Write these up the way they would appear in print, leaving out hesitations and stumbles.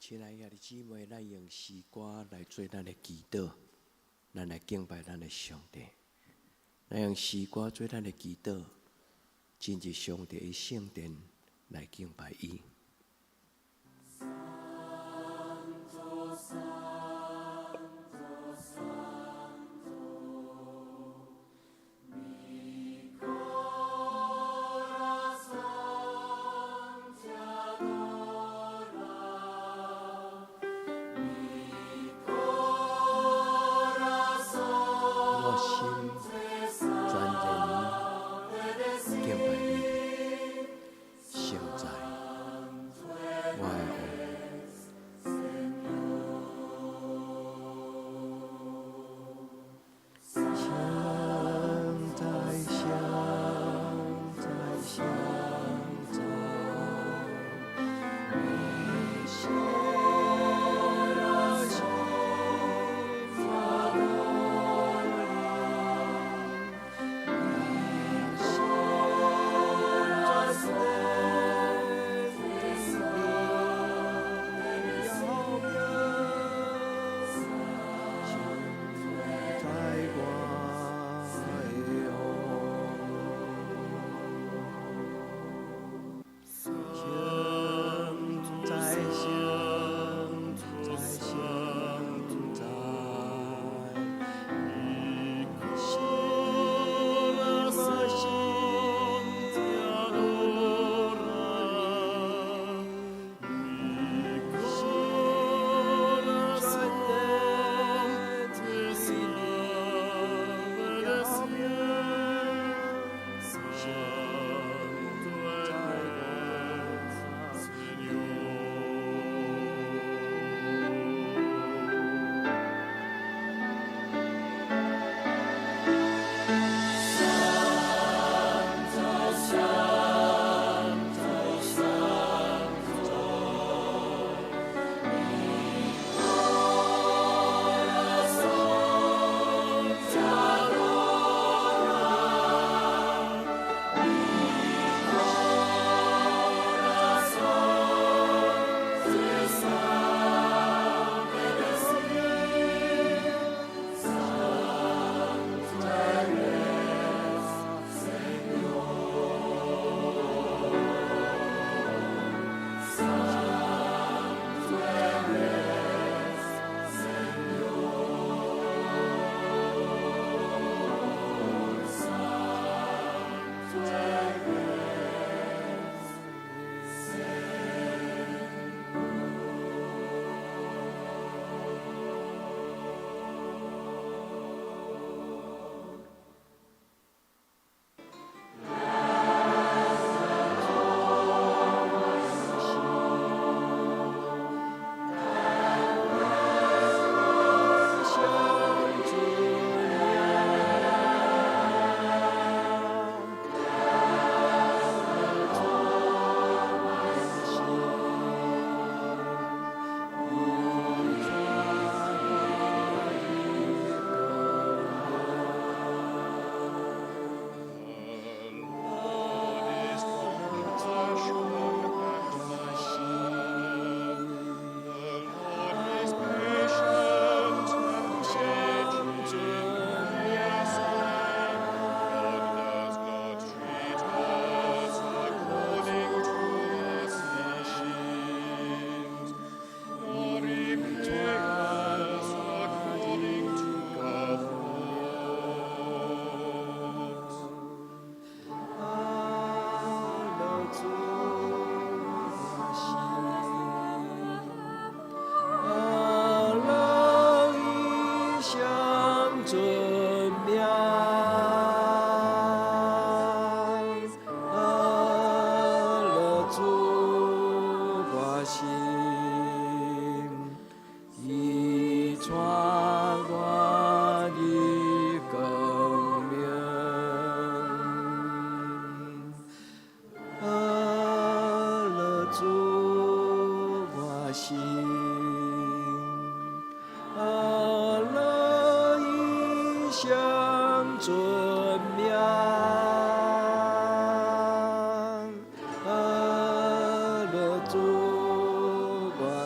亲爱的姊妹，咱用诗歌来做咱的祈祷，咱来敬拜咱的上帝。咱用诗歌做咱的祈祷，进入上帝的圣殿来敬拜伊。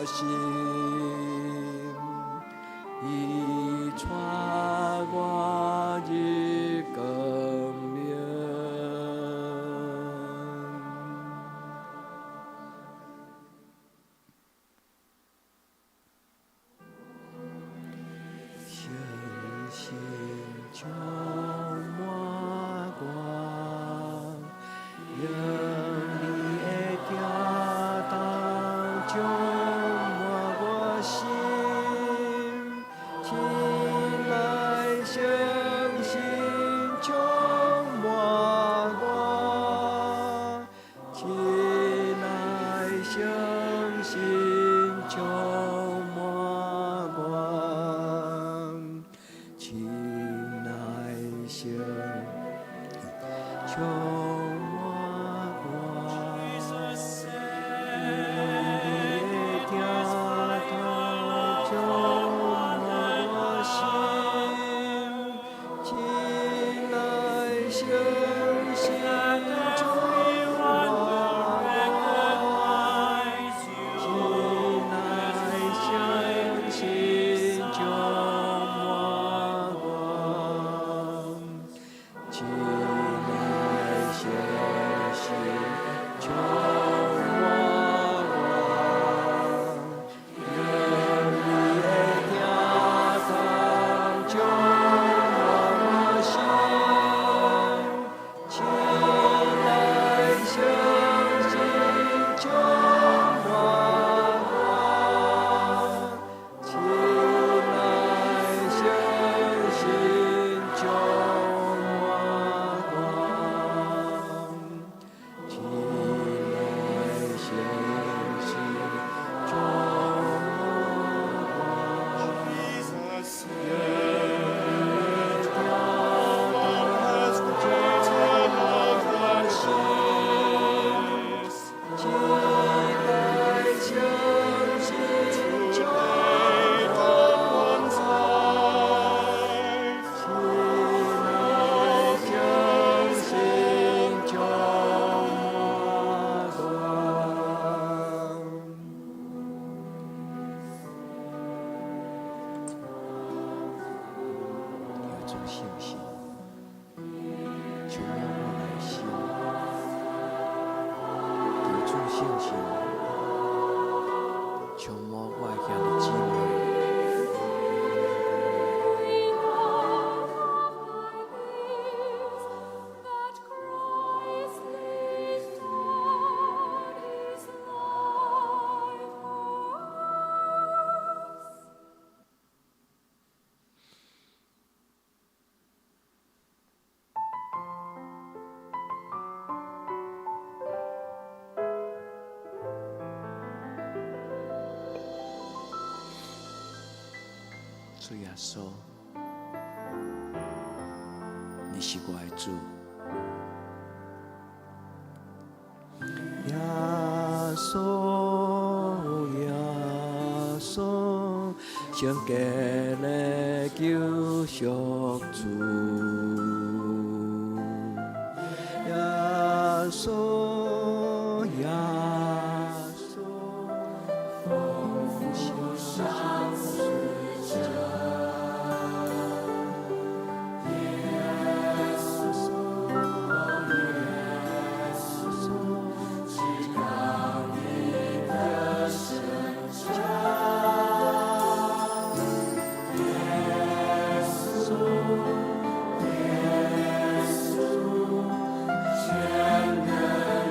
心。心充满我，亲爱心充满我，你的疼痛充满我心，亲爱心充满我。信心，充满我内心，求主信心，充满我遐的姊妹。主耶稣，你是我的主。耶稣，耶稣，圣洁的救赎主。耶稣，耶稣，奉献生死。全能。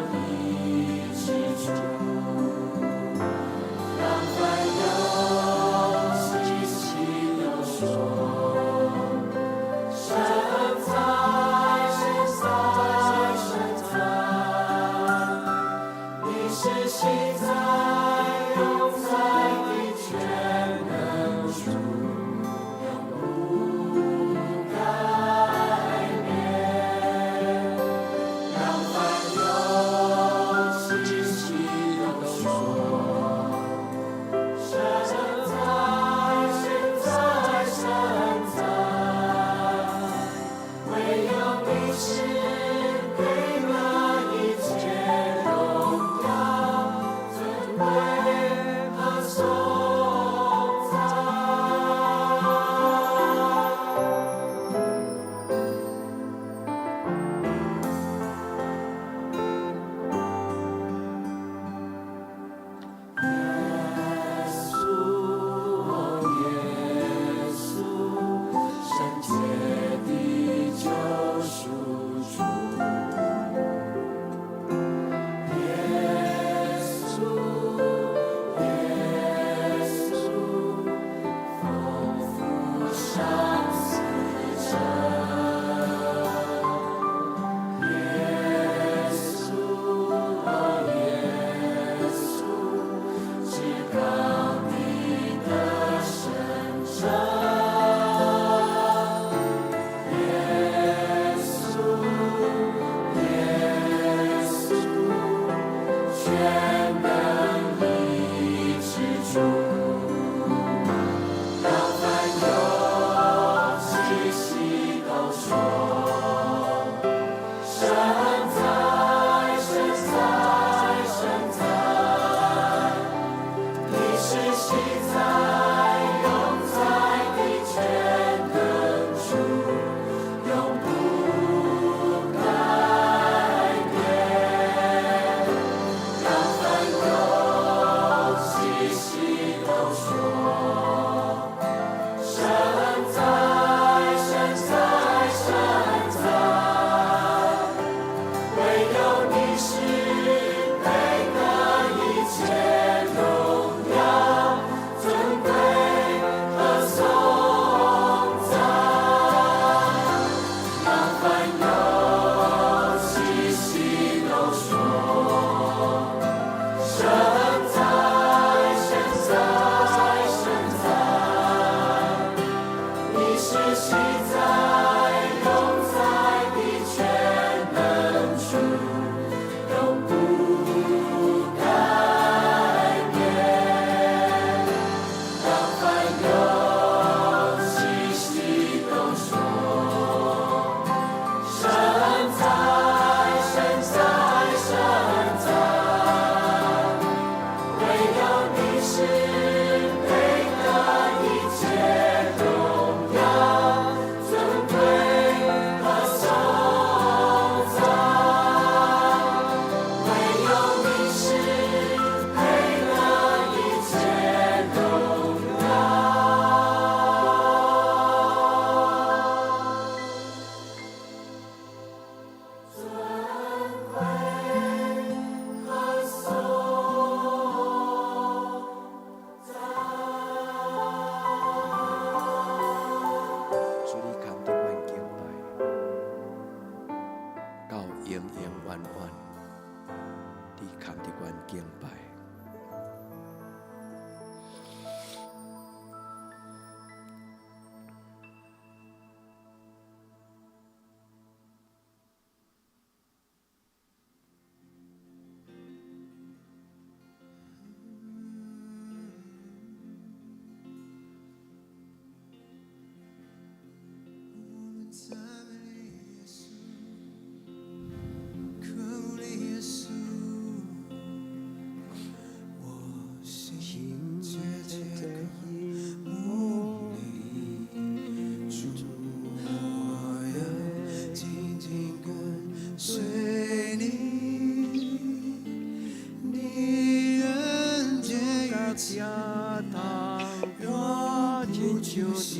求你，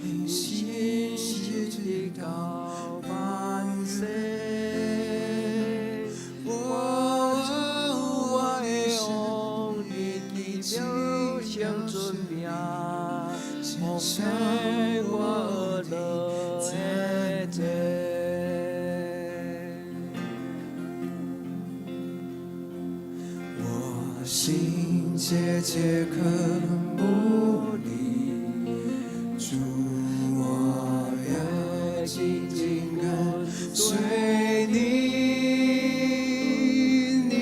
你心是直到万世。我的王，你记了相尊名，奉献我乐在这。心切切渴慕你，主，我要紧紧跟随你。你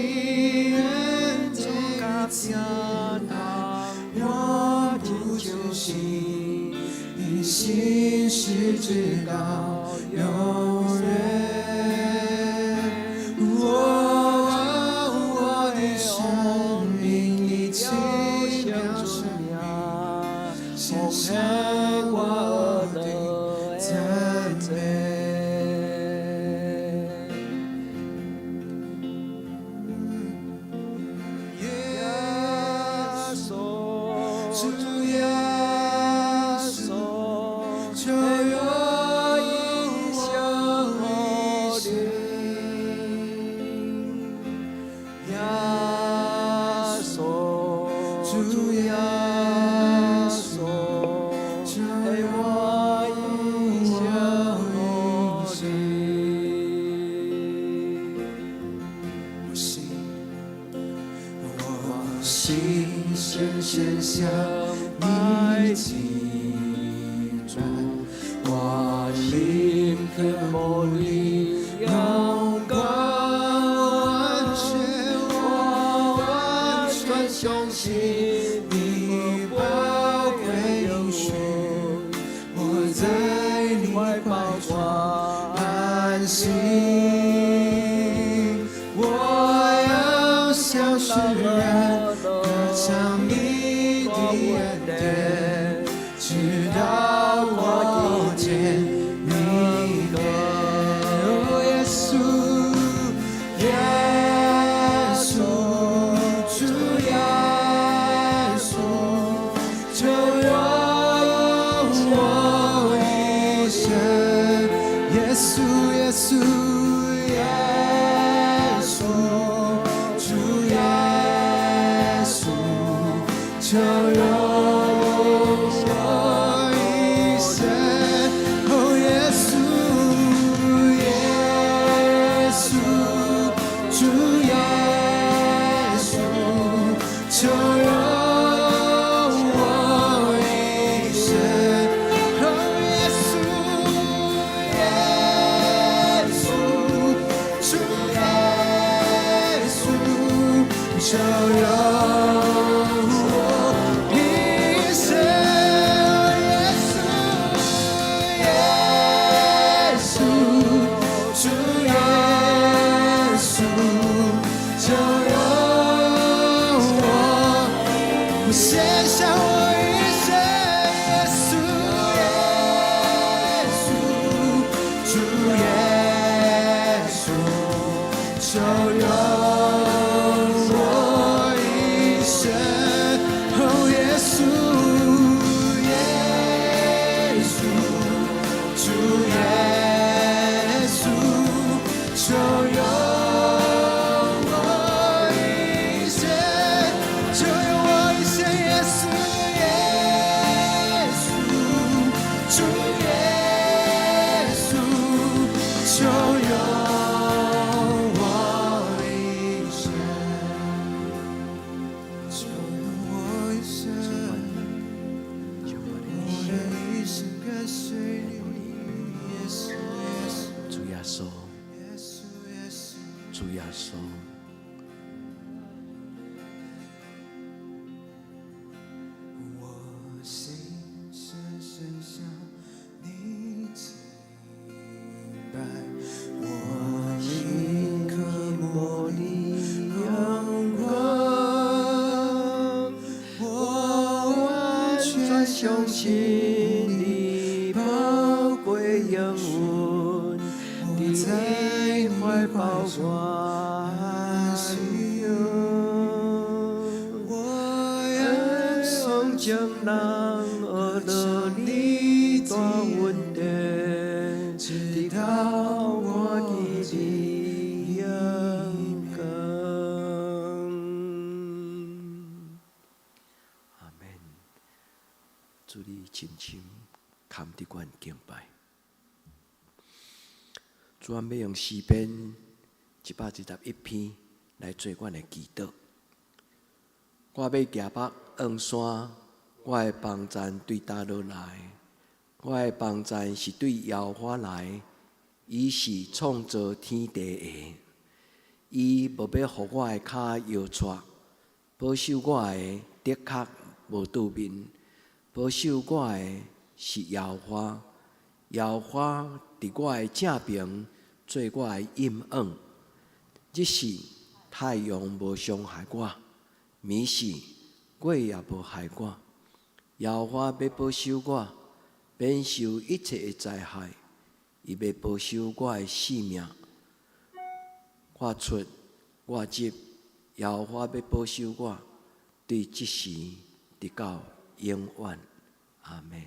恩典加大我的救星，你心是直到永远。奉献我的赞美，耶稣，主耶稣，求我一生活里，耶稣，主耶稣。心深深向你倾转，我心渴慕你阳光，我完全相信你宝贵应许，我在你怀抱中安息，我要像诗人唱你的恩典，直到我见你面。哦，耶稣，耶稣，主耶稣，就让我一生。耶稣，耶稣，耶稣，主耶稣。就让我一生，哦，耶稣，耶稣，主耶稣，就让我一生，哦，耶稣，耶稣，主耶稣，就让。献上我一生，耶稣，耶稣，主耶稣，就让我一生，哦，耶稣，耶稣，主耶稣，就让。主耶稣，我心深深向你敬拜，我心渴慕你阳光，我完全相信你宝贵应允，你在怀抱我。情人学了你大稳定，直到我记你阳光。阿门。祝你深深堪得阮敬拜。主要要用诗篇121篇来做阮的祈祷。我要行北昂山，我的帮站对倒落来。我的帮站是对耶和华来，伊是创造天地的。伊无要互我的脚摇掣，保守我的的确无拄面。保守我的是耶和华，耶和华伫我的正边，做我的阴影。日时太阳无伤害我，暝时月也无害我。耶和华要保守我，免受一切的灾害。伊要保守我的性命。我出我入，耶和华要保守我，对即时直到永远。阿门。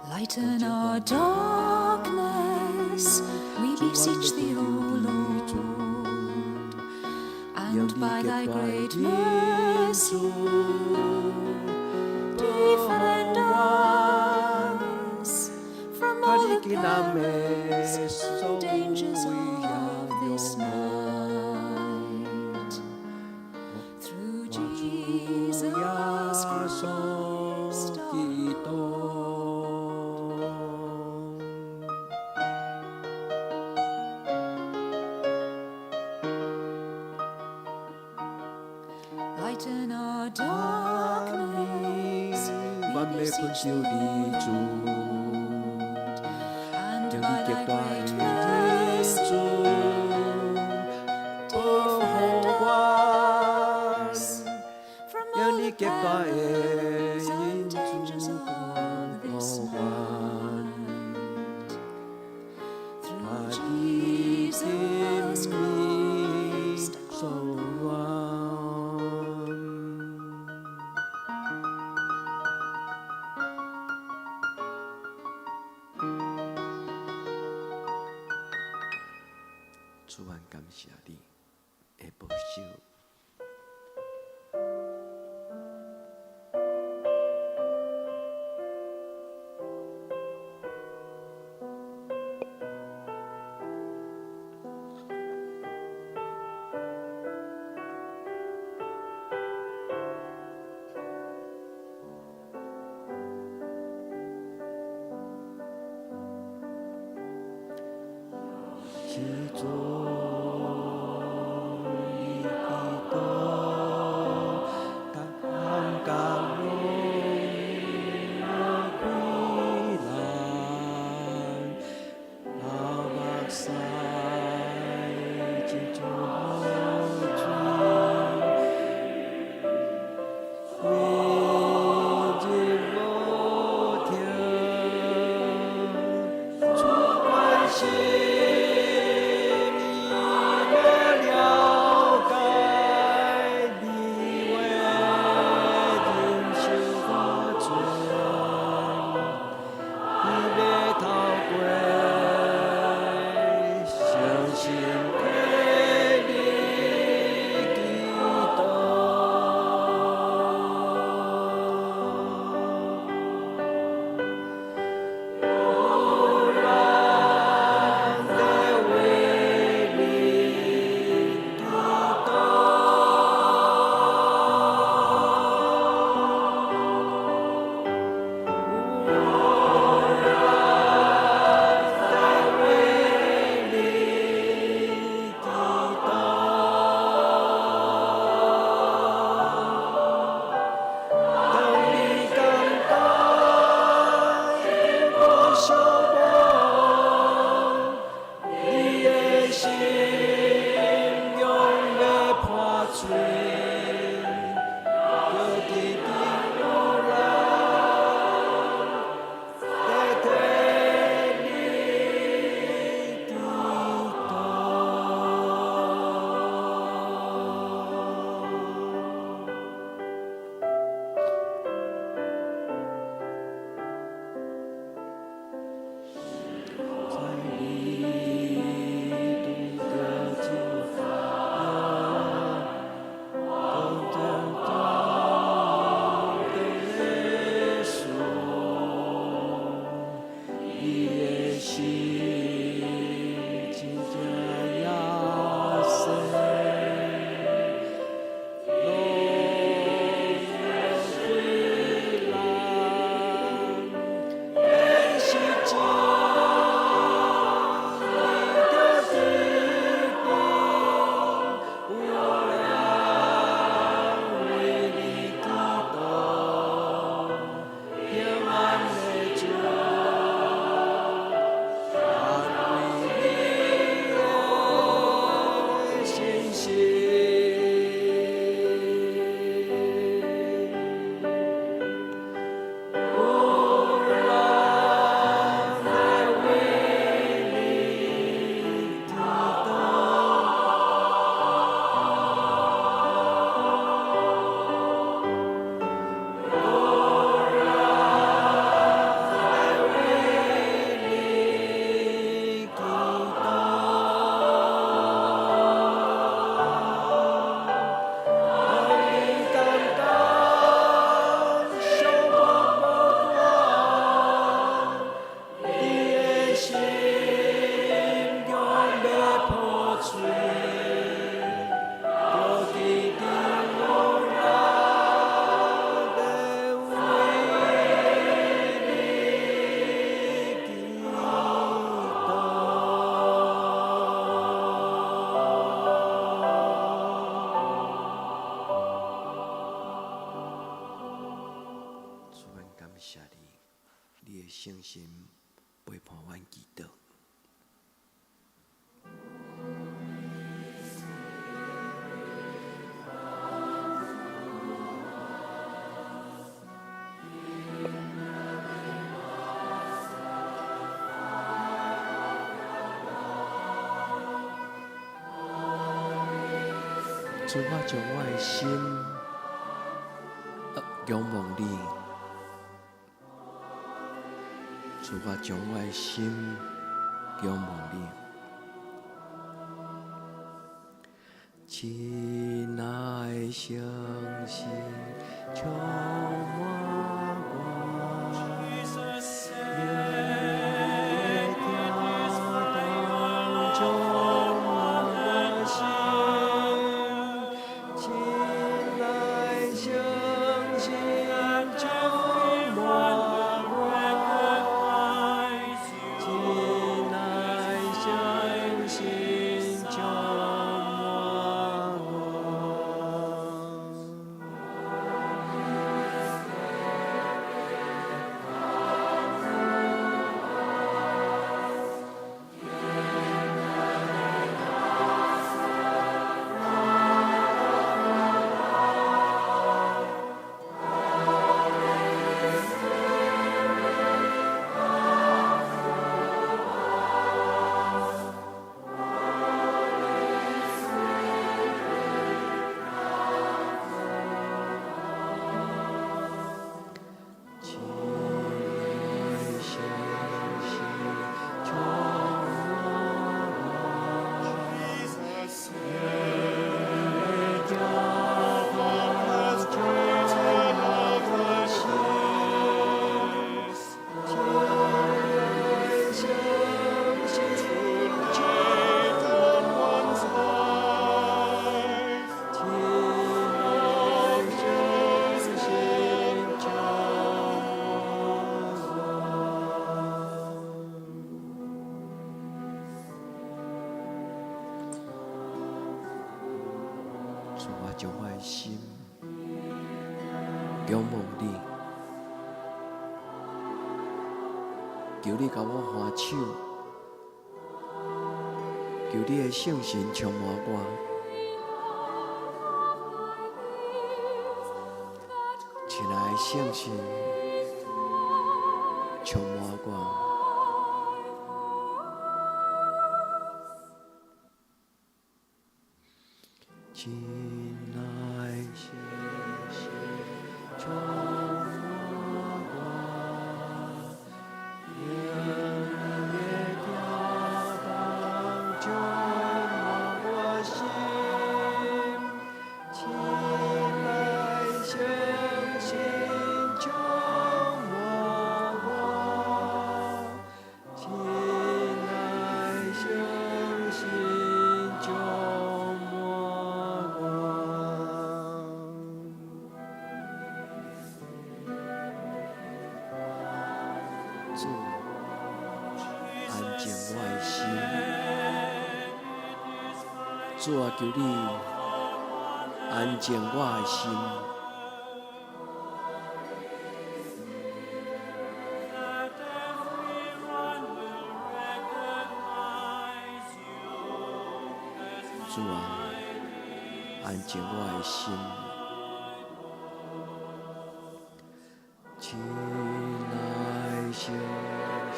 Lighten our darkness, we beseech thee, O Lord, and by thy great mercy, defend us from all the perils and dangers of this night. Through Jesus Christ our lighten our darkness. 困求你主，让你极大的恩主保护我，让你极大的恩主保护我，他的甜蜜所愿。主啊，感谢你的保守。去做。谢你，你的圣心陪伴阮祈祷。主，我将我的心仰望你。主，我将我的心仰望你。亲爱的圣心，充满我，夜跳当中我心。亲爱的圣心，充满我，亲爱的圣心，充满我。亲爱的圣心，充满我，夜跳当中我心。亲爱的圣心，充满我，亲爱的圣心，充主，我将我的心仰望你，求你甲我欢手，求你的圣神充满我，亲爱的圣神充满我。亲爱的圣心，充满我，夜跳当中我心。亲爱的圣心，充满我，亲爱的圣心，充满主，安静我的心。主啊，求你安静我的心。主啊，安静我的心。亲爱的圣心，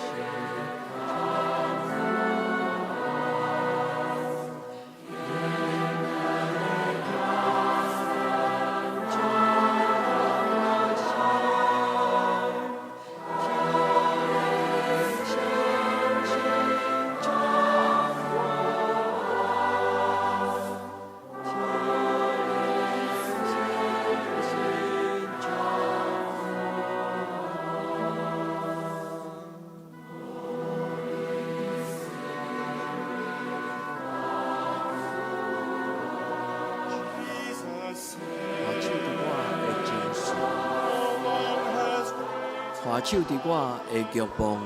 画手伫我的脚步，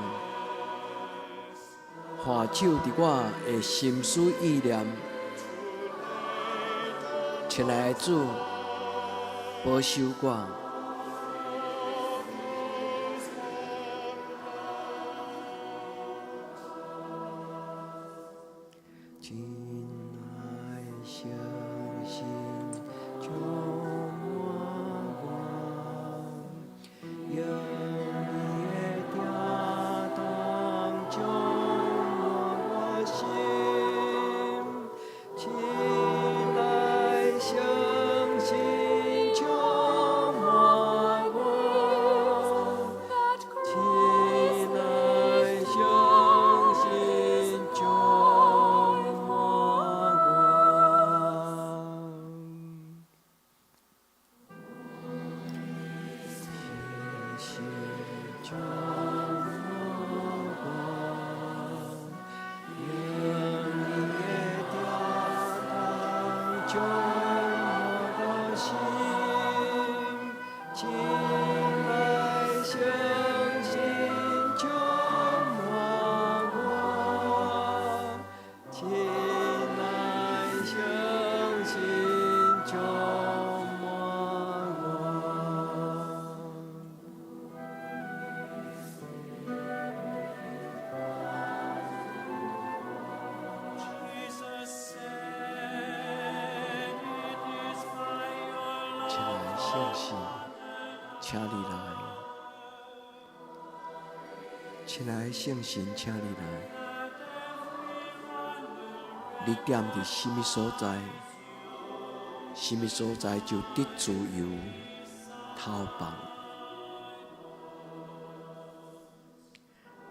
画手伫我的心思意念。亲爱的主，保守我，真爱相信充满我，用你的疼痛充满我心，真爱相信充满我，真爱相信充满我，谢谢充满我，用你的疼痛充满我心，真爱相信充满我，真爱相信充满我。亲爱相信，请你来。亲爱圣神，请你来。你踮伫什么所在，什么所在就得自由透放。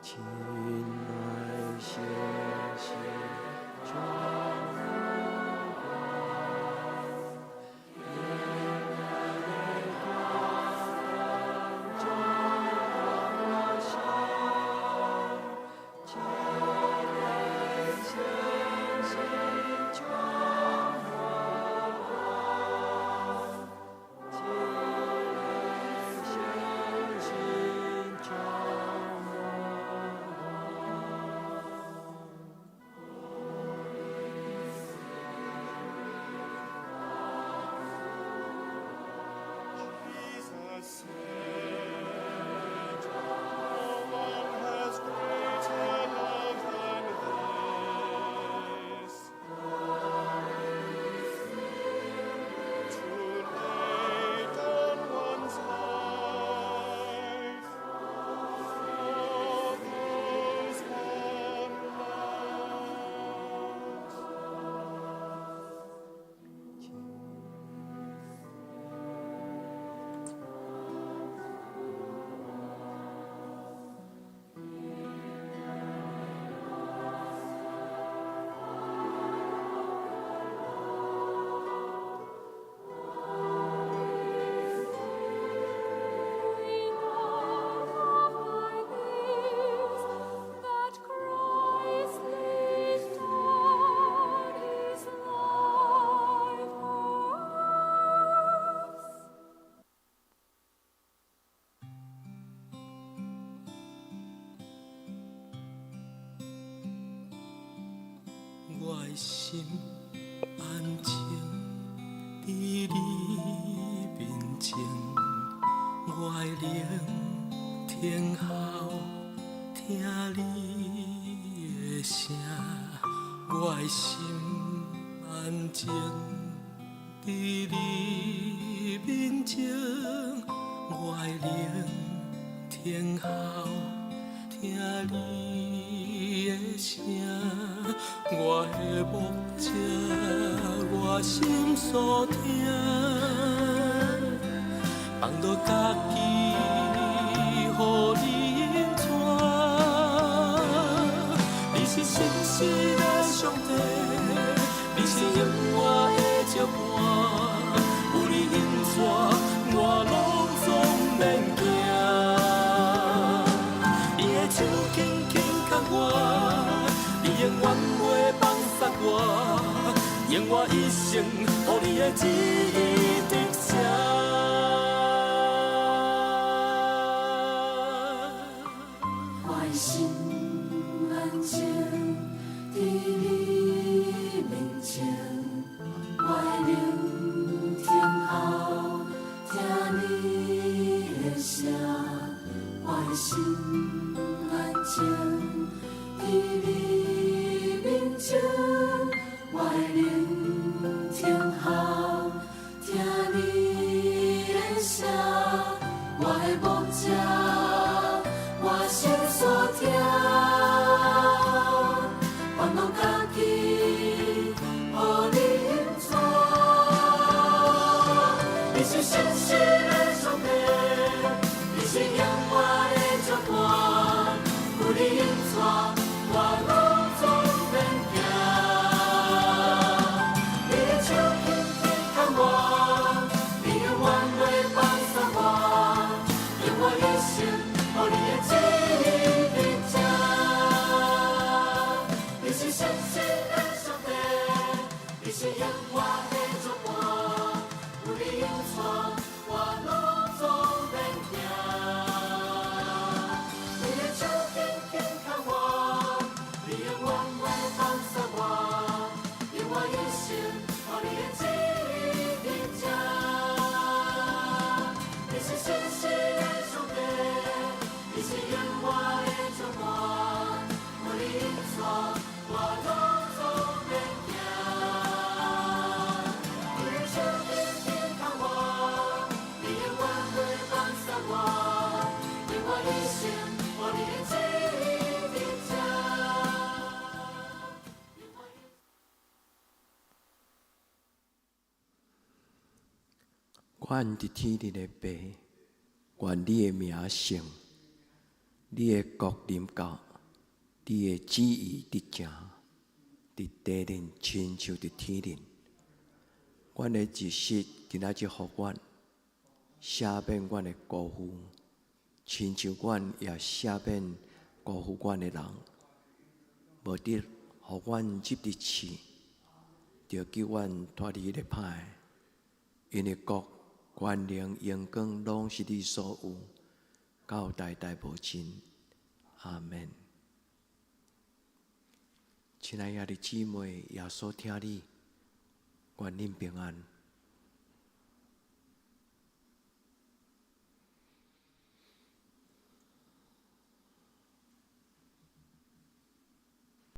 亲爱相信，充满我的心安静伫你面前，我的灵听候听你的声，我的心安静伫你面前，我的灵听候听你的声。我的目者，我心所听，放落家己，予你引带。你是信实的上帝，你是永远的接伴，有你引带，我拢总免惊。你的手轻轻牵我。永远袂放撒我，用我一生，予你的旨意得胜。我的心安静伫你面前，我的灵听候听你的声，我的心安静伫你面前。我的聆听后，听你的声，我的牧者，我心所听，烦恼家己，予你引带。你是信实的上帝，你是永远的掌管，有你引带，我路总免惊。你的手轻轻牵我，你永远袂放松我，用我一生，予你的旨意领情。你是信实的上帝，你是永远的掌管，有你引带，我路总免惊。你的手轻轻牵我，你永远袂放松我，用我一生，予你的旨意领情。你是信实的上帝，你是永远的掌管，有你引带，我路总免惊。你的手轻轻牵我，你永远袂放松我，用我一生，予你的旨意领情。愿伫天里的爸，愿你的名圣，你的国临到，你的旨意伫行，伫地面亲像伫天面。阮的日食今仔日互阮，赦免阮的辜负，亲像阮也赦免辜负阮的人，无得互阮入日试，着救阮脱离迄个歹的。因为国、权能、荣光，拢是你所有，到代代无尽。阿门。亲爱的姊妹，耶稣听你，愿恁平安。